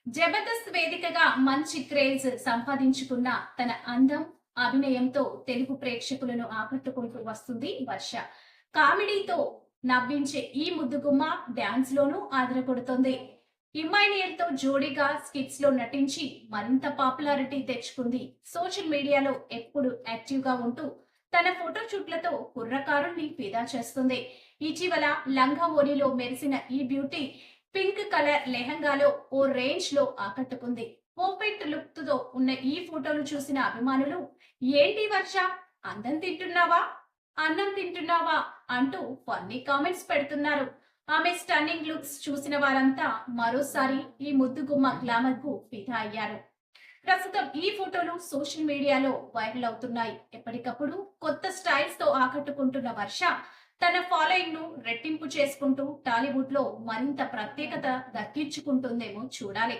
జబర్దస్త్ వేదికగా మంచి క్రేజ్ సంపాదించుకున్న తన అందం, అభినయంతో తెలుగు ప్రేక్షకులను ఆకట్టుకుంటూ వస్తుంది వర్ష. కామెడీతో నవ్వించే ఈ ముద్దుగుమ్మ డాన్స్ లోనూ ఆదరగొడుతోంది. ఇమ్మాన్యుయల్ తో జోడీగా స్కిట్స్ లో నటించి మరింత పాపులారిటీ తెచ్చుకుంది. సోషల్ మీడియాలో ఎప్పుడు యాక్టివ్ గా ఉంటూ తన ఫోటో షూట్లతో కుర్రకారుల్ని ఫిదా చేస్తుంది. ఇటీవల లంగా ఓణిలో మెరిసిన ఈ బ్యూటీ పింక్ కలర్ లెహంగాలో ఓ రేంజ్ లో ఆకట్టుకుంది. పర్ఫెక్ట్ లుక్ తో ఉన్న ఈ ఫోటోలు చూసిన అభిమానులు, ఏంటి వర్ష, అందం తింటున్నావా, అన్నం తింటున్నావా అంటూ ఫన్నీ కామెంట్స్ పెడుతున్నారు. ఆమె స్టన్నింగ్ లుక్స్ చూసిన వారంతా మరోసారి ఈ ముద్దుగుమ్మ గ్లామర్ కు ఫిదా అయ్యారు. ప్రస్తుతం ఈ ఫోటోలు సోషల్ మీడియాలో వైరల్ అవుతున్నాయి. ఎప్పటికప్పుడు కొత్త స్టైల్స్ తో ఆకట్టుకుంటున్న వర్ష తన ఫాలోయింగ్ ను రెట్టింపు చేసుకుంటూ టాలీవుడ్ లో మరింత ప్రత్యేకత దక్కించుకుంటుందేమో చూడాలి.